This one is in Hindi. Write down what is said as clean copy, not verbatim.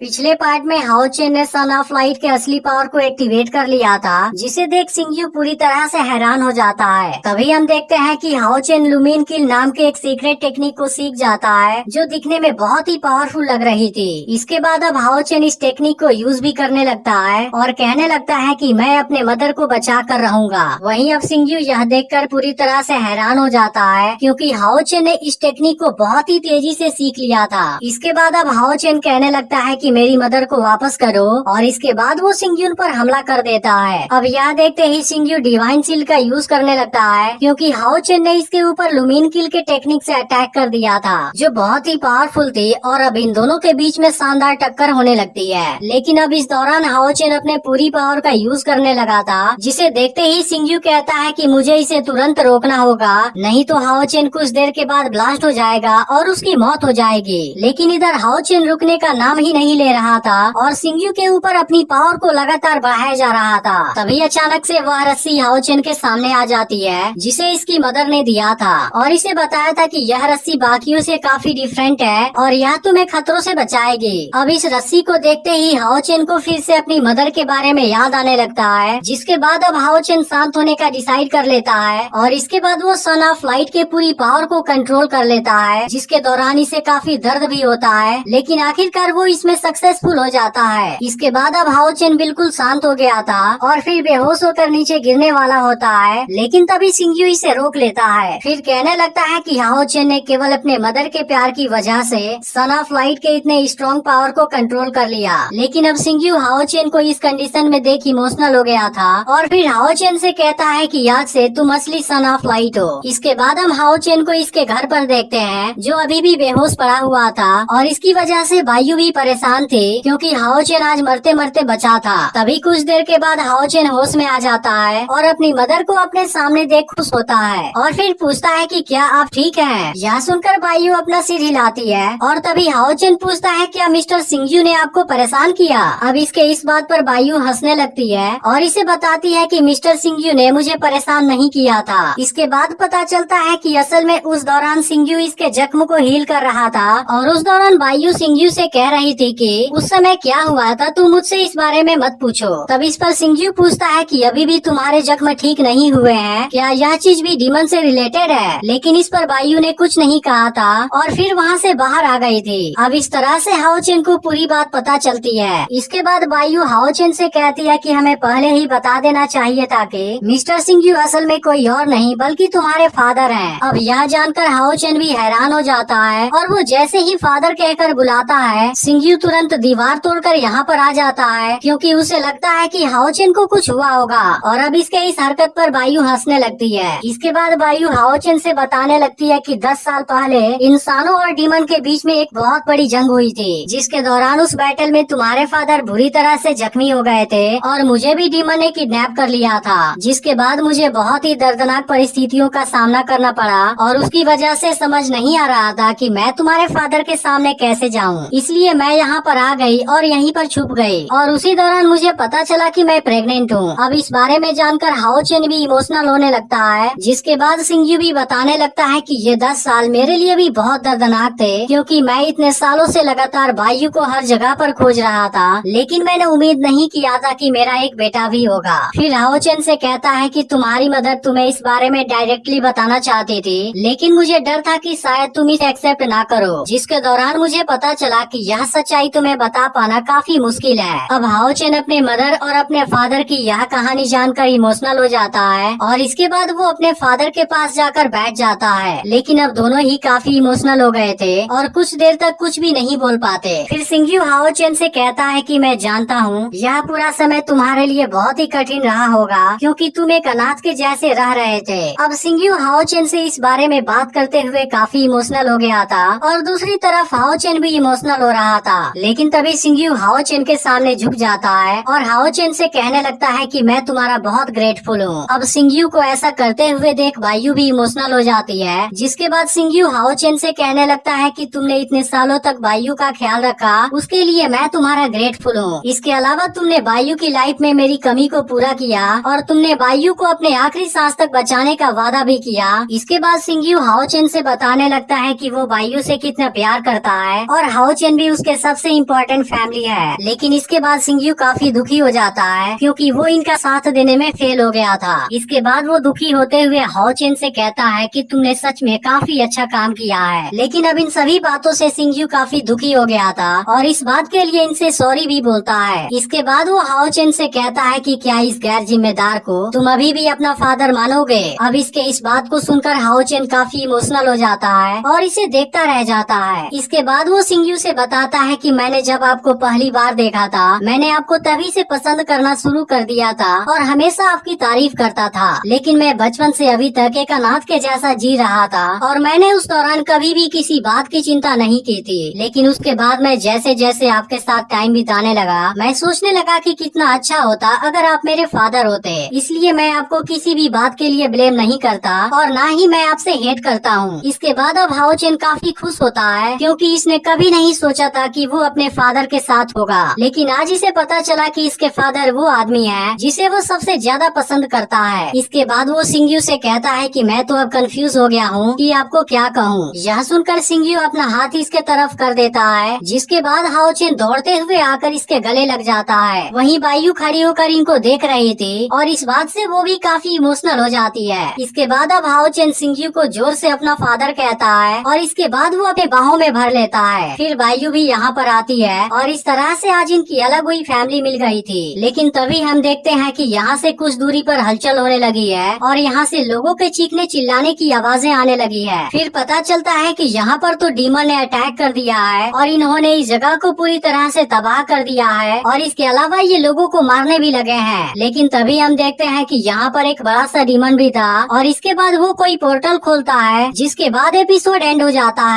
पिछले पार्ट में हाओ चेन ने सन ऑफ लाइट के असली पावर को एक्टिवेट कर लिया था, जिसे देख सिंगयू पूरी तरह से हैरान हो जाता है। तभी हम देखते हैं कि हाओ चेन लुमिन किल नाम के एक सीक्रेट टेक्निक को सीख जाता है, जो दिखने में बहुत ही पावरफुल लग रही थी। इसके बाद अब हाओ चेन इस टेक्निक को यूज भी करने लगता है और कहने लगता है कि मैं अपने मदर को बचा कर रहूंगा। वहीं अब सिंगयू यह देखकर पूरी तरह से हैरान हो जाता है, क्योंकि हाओ चेन ने इस टेक्निक को बहुत ही तेजी से सीख लिया था। इसके बाद अब हाओ चेन कहने लगता है कि मेरी मदर को वापस करो, और इसके बाद वो सिंगयू पर हमला कर देता है। अब यह देखते ही सिंगयू डिवाइन सील का यूज करने लगता है, क्योंकि हाओ चेन ने इसके ऊपर लुमिन किल के टेक्निक से अटैक कर दिया था, जो बहुत ही पावरफुल थी। और अब इन दोनों के बीच में शानदार टक्कर होने लगती है। लेकिन अब इस दौरान हाओ चेन अपने पूरी पावर का यूज करने लगा था, जिसे देखते ही सिंगयू कहता है कि मुझे इसे तुरंत रोकना होगा, नहीं तो हाओ चेन कुछ देर के बाद ब्लास्ट हो जाएगा और उसकी मौत हो जाएगी। लेकिन इधर हाओ चेन रुकने का नाम ही नहीं ले रहा था और सिंगयू के ऊपर अपनी पावर को लगातार बढ़ाया जा रहा था। तभी अचानक से वह रस्सी हाओ चेन के सामने आ जाती है, जिसे इसकी मदर ने दिया था और इसे बताया था कि यह रस्सी बाकियों से काफी डिफरेंट है और यह तुम्हें खतरों से बचाएगी। अब इस रस्सी को देखते ही हाओ चेन को फिर से अपनी मदर के बारे में याद आने लगता है, जिसके बाद अब हाओ चेन शांत होने का डिसाइड कर लेता है और इसके बाद वो सन ऑफ लाइट के पूरी पावर को कंट्रोल कर लेता है, जिसके दौरान इसे काफी दर्द भी होता है। लेकिन आखिरकार वो इसमें सक्सेसफुल हो जाता है। इसके बाद अब हाओ चेन बिल्कुल शांत हो गया था और फिर बेहोश होकर नीचे गिरने वाला होता है, लेकिन तभी सिंगयू इसे रोक लेता है। फिर कहने लगता है कि हाओ चेन ने केवल अपने मदर के प्यार की वजह से सन ऑफ लाइट के इतने स्ट्रॉन्ग पावर को कंट्रोल कर लिया। लेकिन अब सिंगयू हाओ चेन को इस कंडीशन में देख इमोशनल हो गया था और फिर हाओ चेन से कहता है कि आज से तुम असली सन ऑफ लाइट हो। इसके बाद हम हाओ चेन को इसके घर पर देखते हैं, जो अभी भी बेहोश पड़ा हुआ था और इसकी वजह से बायू भी परेशान थे, क्योंकि हाओ चेन आज मरते मरते बचा था। तभी कुछ देर के बाद हाओ चेन होश में आ जाता है और अपनी मदर को अपने सामने देख खुश होता है और फिर पूछता है कि क्या आप ठीक हैं? यह सुनकर बायू अपना सिर हिलाती है और तभी हाओ चेन पूछता है क्या मिस्टर सिंगयू ने आपको परेशान किया? अब इसके इस बात पर बायू हंसने लगती है और इसे बताती है कि मिस्टर सिंगयू ने मुझे परेशान नहीं किया था। इसके बाद पता चलता है कि असल में उस दौरान सिंगयू इसके जख्म को हील कर रहा था और उस दौरान बायू सिंगयू से कह रही थी कि उस समय क्या हुआ था, तुम मुझसे इस बारे में मत पूछो। तब इस पर सिंगयू पूछता है कि अभी भी तुम्हारे जख्म ठीक नहीं हुए हैं, क्या यह चीज भी डीमन से रिलेटेड है? लेकिन इस पर बायू ने कुछ नहीं कहा था और फिर वहाँ से बाहर आ गई थी। अब इस तरह से हाओ चेन को पूरी बात पता चलती है। इसके बाद बायू हाओ चेन से कहती है कि हमें पहले ही बता देना चाहिए था कि मिस्टर सिंगयू असल में कोई और नहीं बल्कि तुम्हारे फादर हैं। अब यह जानकर हाओ चेन भी हैरान हो जाता है और वो जैसे ही फादर कहकर बुलाता है, सिंगयू तुरंत दीवार तोड़कर यहाँ पर आ जाता है, क्योंकि उसे लगता है कि हाओ चेन को कुछ हुआ होगा। और अब इसके इस हरकत पर बायू हंसने लगती है। इसके बाद बायू हाओ चेन से बताने लगती है कि 10 साल पहले इंसानों और डीमन के बीच में एक बहुत बड़ी जंग हुई थी, जिसके दौरान उस बैटल में तुम्हारे फादर बुरी तरह से जख्मी हो गए थे और मुझे भी डीमन ने किडनैप कर लिया था, जिसके बाद मुझे बहुत ही दर्दनाक परिस्थितियों का सामना करना पड़ा और उसकी वजह से समझ नहीं आ रहा था कि मैं तुम्हारे फादर के सामने कैसे जाऊं। इसलिए मैं यहाँ पर आ गई और यहीं पर छुप गई और उसी दौरान मुझे पता चला कि मैं प्रेग्नेंट हूँ। अब इस बारे में जानकर हाओ चेन भी इमोशनल होने लगता है, जिसके बाद सिंगयू भी बताने लगता है कि ये 10 साल मेरे लिए भी बहुत दर्दनाक थे, क्योंकि मैं इतने सालों से लगातार बायू को हर जगह पर खोज रहा था, लेकिन मैंने उम्मीद नहीं किया था कि मेरा एक बेटा भी होगा। फिर हाओ चेन से कहता है कि तुम्हारी मदर तुम्हें इस बारे में डायरेक्टली बताना चाहती थी, लेकिन मुझे डर था कि शायद तुम इसे एक्सेप्ट ना करो, जिसके दौरान मुझे पता चला कि यह सच्चाई तुम्हें बता पाना काफी मुश्किल है। अब हाओ चेन अपने मदर और अपने फादर की यह कहानी जानकर इमोशनल हो जाता है और इसके बाद वो अपने फादर के पास जाकर बैठ जाता है। लेकिन अब दोनों ही काफी इमोशनल हो गए थे और कुछ देर तक कुछ भी नहीं बोल पाते। फिर सिंगयू हाओ चेन से कहता है कि मैं जानता हूँ यह पूरा समय तुम्हारे लिए बहुत ही कठिन रहा होगा, क्योंकि तुम एक अनाथ के जैसे रह रहे थे। अब सिंगयू हाओ चेन से इस बारे में बात करते हुए काफी इमोशनल हो गया था और दूसरी तरफ हाओ चेन भी इमोशनल हो रहा था। लेकिन तभी सिंगयू हाओ चेन के सामने झुक जाता है और हाओ चेन से कहने लगता है कि मैं तुम्हारा बहुत ग्रेटफुल हूँ। अब सिंगयू को ऐसा करते हुए देख बायू भी इमोशनल हो जाती है, जिसके बाद सिंगयू हाओ चेन से कहने लगता है कि तुमने इतने सालों तक बायू का ख्याल रखा, उसके लिए मैं तुम्हारा ग्रेटफुल हूँ। इसके अलावा तुमने बायू की लाइफ में मेरी कमी को पूरा किया और तुमने बायू को अपने आखिरी सांस तक बचाने का वादा भी किया। इसके बाद सिंगयू हाओ चेन से बताने लगता है कि वो बायू से कितना प्यार करता है और हाओ चेन भी उसके सब सबसे इम्पोर्टेंट फैमिली है। लेकिन इसके बाद सिंगयू काफी दुखी हो जाता है क्योंकि वो इनका साथ देने में फेल हो गया था। इसके बाद वो दुखी होते हुए हाओ चेन से कहता है कि तुमने सच में काफी अच्छा काम किया है। लेकिन अब इन सभी बातों से सिंगयू काफी दुखी हो गया था और इस बात के लिए इनसे सॉरी भी बोलता है। इसके बाद वो हाओ चेन से कहता है कि क्या इस गैर जिम्मेदार को तुम अभी भी अपना फादर मानोगे। अब इसके इस बात को सुनकर हाओ चेन काफी इमोशनल हो जाता है और इसे देखता रह जाता है। इसके बाद वो सिंगयू से बताता है कि मैंने जब आपको पहली बार देखा था मैंने आपको तभी से पसंद करना शुरू कर दिया था और हमेशा आपकी तारीफ करता था। लेकिन मैं बचपन से अभी तक एक अनाथ के जैसा जी रहा था और मैंने उस दौरान कभी भी किसी बात की चिंता नहीं की थी। लेकिन उसके बाद मैं जैसे जैसे आपके साथ टाइम बिताने लगा मैं सोचने लगा कि कितना अच्छा होता अगर आप मेरे फादर होते। इसलिए मैं आपको किसी भी बात के लिए ब्लेम नहीं करता और ना ही मैं आपसे हेट करता हूँ। इसके बाद अब हाओ चेन काफी खुश होता है क्योंकि इसने कभी नहीं सोचा था कि वो अपने फादर के साथ होगा। लेकिन आज इसे पता चला कि इसके फादर वो आदमी है जिसे वो सबसे ज्यादा पसंद करता है। इसके बाद वो सिंगयू से कहता है कि मैं तो अब कंफ्यूज हो गया हूँ कि आपको क्या कहूँ। यह सुनकर सिंगयू अपना हाथ इसके तरफ कर देता है जिसके बाद हाओ चेन दौड़ते हुए आकर इसके गले लग जाता है। वहीं बायू खड़ी होकर इनको देख रही थी और इस बात से वो भी काफी इमोशनल हो जाती है। इसके बाद अब हाओ चेन सिंगयू को जोर से अपना फादर कहता है और इसके बाद वो अपने बाहों में भर लेता है। फिर बायू भी यहाँ पर आती है और इस तरह से आज इनकी अलग हुई फैमिली मिल गई थी। लेकिन तभी हम देखते हैं कि यहाँ से कुछ दूरी पर हलचल होने लगी है और यहाँ से लोगों के चीखने चिल्लाने की आवाजें आने लगी है। फिर पता चलता है कि यहाँ पर तो डीमन ने अटैक कर दिया है और इन्होंने इस जगह को पूरी तरह से तबाह कर दिया है और इसके अलावा ये लोगों को मारने भी लगे हैं। लेकिन तभी हम देखते हैं कि यहाँ पर एक बड़ा सा डीमन भी था और इसके बाद वो कोई पोर्टल खोलता है जिसके बाद एपिसोड एंड हो जाता है।